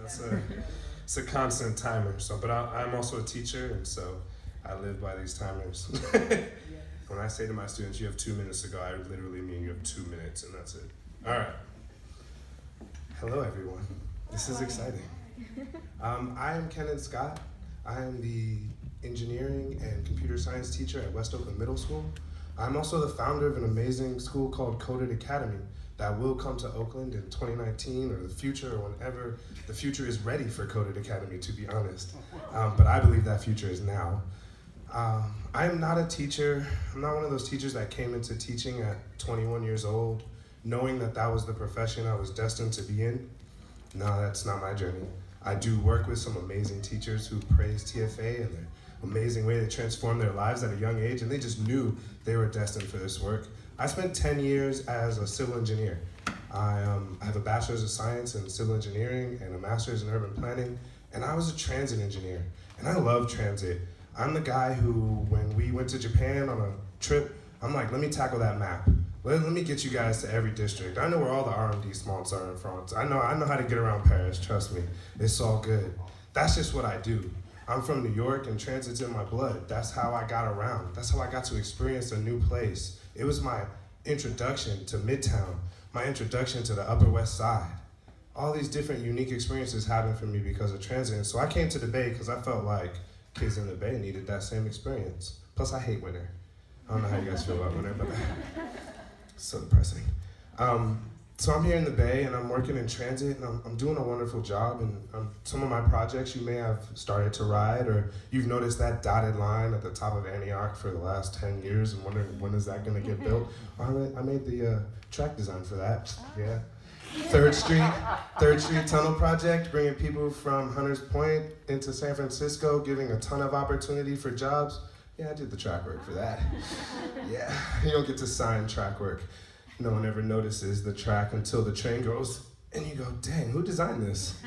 It's a constant timer. So, but I'm also a teacher, and so I live by these timers. When I say to my students, you have 2 minutes to go, I literally mean you have 2 minutes, and that's it. All right. Hello, everyone. This is exciting. I am Kennan Scott. I am the engineering and computer science teacher at West Oakland Middle School. I'm also the founder of an amazing school called Coded Academy that will come to Oakland in 2019 or the future, or whenever the future is ready for Coded Academy, to be honest. But I believe that future is now. I am not a teacher. I'm not one of those teachers that came into teaching at 21 years old, knowing that that was the profession I was destined to be in. No, that's not my journey. I do work with some amazing teachers who praise TFA and their amazing way to transform their lives at a young age, and they just knew they were destined for this work. I spent 10 years as a civil engineer. I have a bachelor's of science in civil engineering and a master's in urban planning, and I was a transit engineer, and I love transit. I'm the guy who, when we went to Japan on a trip, I'm like, let me tackle that map. Let me get you guys to every district. I know where all the R&D spots are in France. I know how to get around Paris, trust me. It's all good. That's just what I do. I'm from New York and transit's in my blood. That's how I got around. That's how I got to experience a new place. It was my introduction to Midtown, my introduction to the Upper West Side. All these different unique experiences happened for me because of transit. And so I came to the Bay because I felt like kids in the Bay needed that same experience. Plus I hate winter. I don't know how you guys feel about winter, but it's so depressing. So I'm here in the Bay and I'm working in transit and I'm doing a wonderful job, and some of my projects you may have started to ride, or you've noticed that dotted line at the top of Antioch for the last 10 years and wondering when is that gonna get built. I made the track design for that, yeah. Third Street Tunnel Project, bringing people from Hunters Point into San Francisco, giving a ton of opportunity for jobs. Yeah, I did the track work for that. Yeah, you don't get to sign track work. No one ever notices the track until the train goes, and you go, dang, who designed this?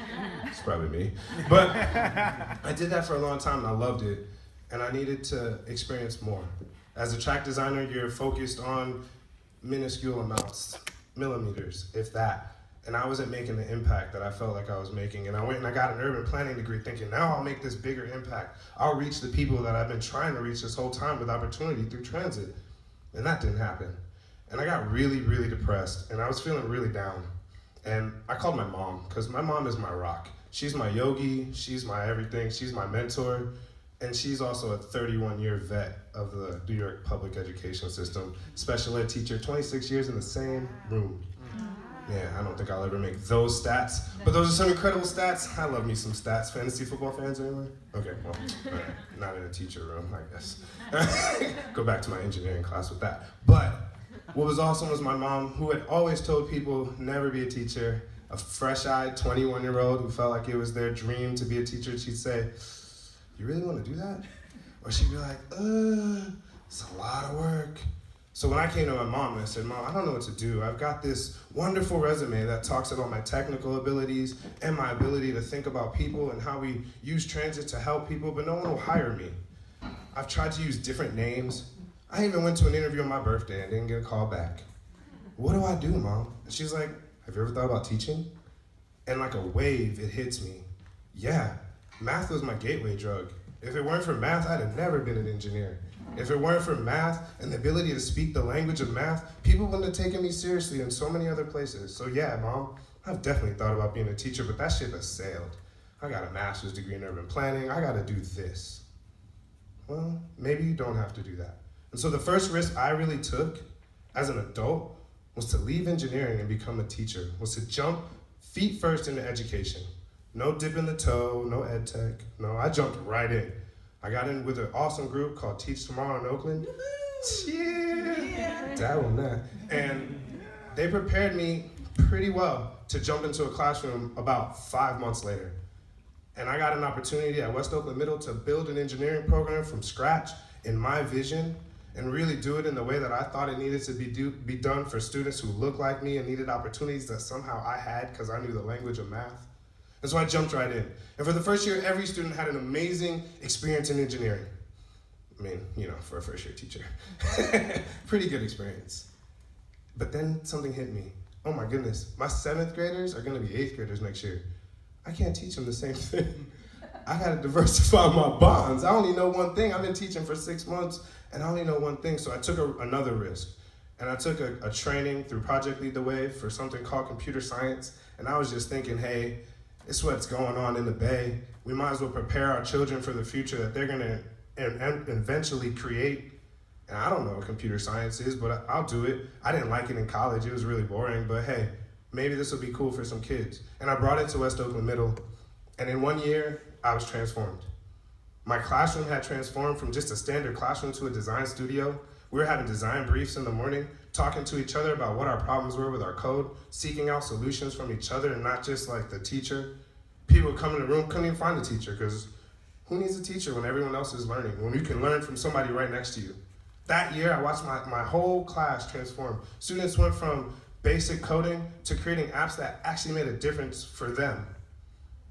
It's probably me. But I did that for a long time, and I loved it, and I needed to experience more. As a track designer, you're focused on minuscule amounts, millimeters, if that. And I wasn't making the impact that I felt like I was making. And I went and I got an urban planning degree thinking, now I'll make this bigger impact. I'll reach the people that I've been trying to reach this whole time with opportunity through transit. And that didn't happen. And I got really, really depressed, and I was feeling really down. And I called my mom, because my mom is my rock. She's my yogi, she's my everything, she's my mentor, and she's also a 31-year vet of the New York public education system, special ed teacher, 26 years in the same room. Yeah, I don't think I'll ever make those stats, but those are some incredible stats. I love me some stats. Fantasy football fans anyway? Okay, well, all right. Not in a teacher room, I guess. Go back to my engineering class with that. But what was awesome was my mom, who had always told people never be a teacher, a fresh-eyed 21-year-old who felt like it was their dream to be a teacher. She'd say, you really want to do that? Or she'd be like, it's a lot of work. So when I came to my mom and I said, Mom, I don't know what to do. I've got this wonderful resume that talks about my technical abilities and my ability to think about people and how we use transit to help people, but no one will hire me. I've tried to use different names. I even went to an interview on my birthday and didn't get a call back. What do I do, Mom? And she's like, have you ever thought about teaching? And like a wave, it hits me. Yeah, math was my gateway drug. If it weren't for math, I'd have never been an engineer. If it weren't for math and the ability to speak the language of math, people wouldn't have taken me seriously in so many other places. So yeah, Mom, I've definitely thought about being a teacher, but that ship has sailed. I got a master's degree in urban planning. I gotta do this. Well, maybe you don't have to do that. And so the first risk I really took as an adult was to leave engineering and become a teacher, was to jump feet first into education. No dipping the toe, no ed tech. No, I jumped right in. I got in with an awesome group called Teach Tomorrow in Oakland. Yeah, dabble in that. And they prepared me pretty well to jump into a classroom about 5 months later. And I got an opportunity at West Oakland Middle to build an engineering program from scratch in my vision and really do it in the way that I thought it needed to be done for students who looked like me and needed opportunities that somehow I had because I knew the language of math. And so I jumped right in. And for the first year, every student had an amazing experience in engineering. I mean, you know, for a first year teacher. Pretty good experience. But then something hit me. Oh my goodness, my 7th graders are gonna be 8th graders next year. I can't teach them the same thing. I gotta diversify my bonds. I only know one thing. I've been teaching for 6 months and I only know one thing. So I took another risk. And I took a training through Project Lead the Way for something called computer science. And I was just thinking, hey, it's what's going on in the Bay. We might as well prepare our children for the future that they're gonna eventually create. And I don't know what computer science is, but I'll do it. I didn't like it in college. It was really boring, but hey, maybe this will be cool for some kids. And I brought it to West Oakland Middle. And in 1 year, I was transformed. My classroom had transformed from just a standard classroom to a design studio. We were having design briefs in the morning, talking to each other about what our problems were with our code, seeking out solutions from each other and not just like the teacher. People would come in the room, couldn't even find a teacher, because who needs a teacher when everyone else is learning, when you can learn from somebody right next to you? That year, I watched my whole class transform. Students went from basic coding to creating apps that actually made a difference for them.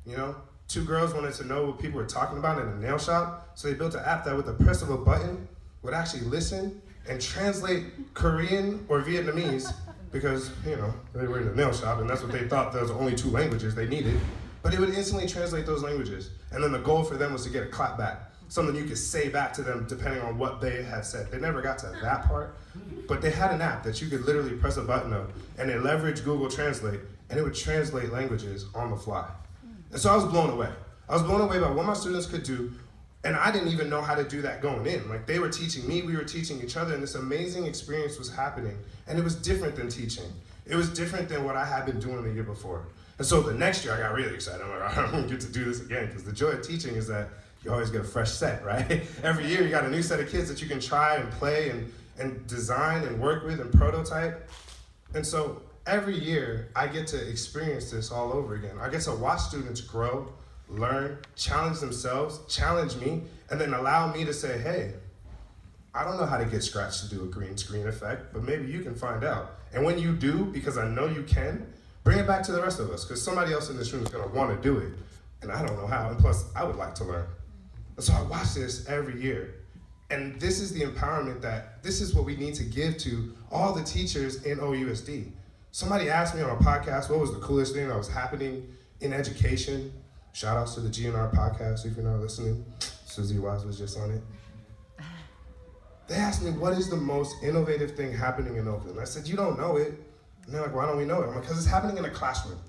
You know, 2 girls wanted to know what people were talking about in a nail shop, so they built an app that with the press of a button would actually listen and translate Korean or Vietnamese, because, you know, they were in a nail shop and that's what they thought those were only 2 languages they needed. But it would instantly translate those languages. And then the goal for them was to get a clap back, something you could say back to them depending on what they had said. They never got to that part, but they had an app that you could literally press a button on and it leveraged Google Translate and it would translate languages on the fly. And so I was blown away. I was blown away by what my students could do, and I didn't even know how to do that going in. Like, they were teaching me, we were teaching each other, and this amazing experience was happening. And it was different than teaching. It was different than what I had been doing the year before. And so the next year I got really excited. I'm like, I'm gonna get to do this again, because the joy of teaching is that you always get a fresh set, right? Every year you got a new set of kids that you can try and play and design and work with and prototype. And so every year I get to experience this all over again. I get to watch students grow, learn, challenge themselves, challenge me, and then allow me to say, hey, I don't know how to get Scratch to do a green screen effect, but maybe you can find out. And when you do, because I know you can, bring it back to the rest of us, because somebody else in this room is gonna wanna do it, and I don't know how, and plus, I would like to learn. And so I watch this every year, and this is the empowerment this is what we need to give to all the teachers in OUSD. Somebody asked me on a podcast, what was the coolest thing that was happening in education? Shout outs to the GNR podcast, if you're not listening. Susie Wise was just on it. They asked me, what is the most innovative thing happening in Oakland? I said, you don't know it. And they're like, why don't we know it? I'm like, because it's happening in a classroom.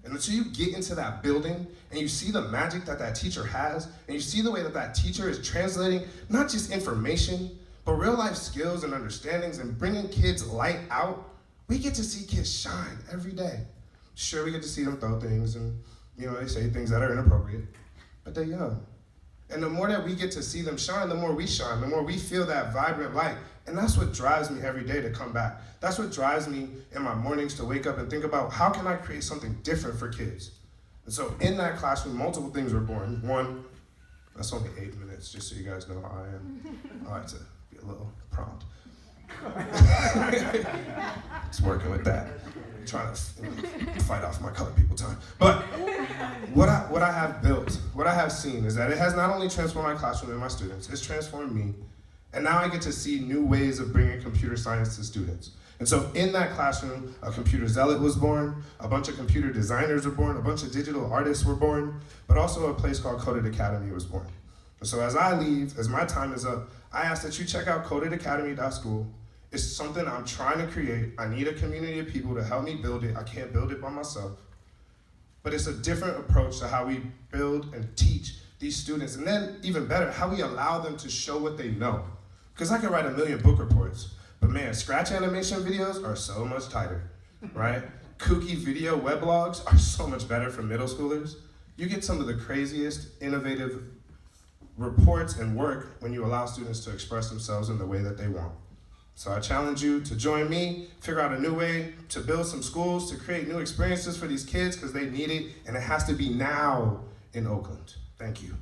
And until you get into that building and you see the magic that teacher has, and you see the way that teacher is translating not just information, but real life skills and understandings and bringing kids light out, we get to see kids shine every day. Sure, we get to see them throw things and, you know, they say things that are inappropriate, but they're young. And the more that we get to see them shine, the more we shine, the more we feel that vibrant light. And that's what drives me every day to come back. That's what drives me in my mornings to wake up and think about, how can I create something different for kids? And so in that classroom, multiple things were born. One, that's only 8 minutes, just so you guys know how I am. I like to be a little prompt. Just working with that. Trying to fight off my colored people time. But what I have built, what I have seen is that it has not only transformed my classroom and my students, it's transformed me. And now I get to see new ways of bringing computer science to students. And so in that classroom, a computer zealot was born, a bunch of computer designers were born, a bunch of digital artists were born, but also a place called Coded Academy was born. And so as I leave, as my time is up, I ask that you check out codedacademy.school. It's something I'm trying to create. I need a community of people to help me build it. I can't build it by myself. But it's a different approach to how we build and teach these students. And then even better, how we allow them to show what they know. Because I can write 1 million book reports, but man, Scratch animation videos are so much tighter, right? Kooky video weblogs are so much better for middle schoolers. You get some of the craziest, innovative reports and work when you allow students to express themselves in the way that they want. So I challenge you to join me, figure out a new way to build some schools, to create new experiences for these kids, because they need it, and it has to be now in Oakland. Thank you.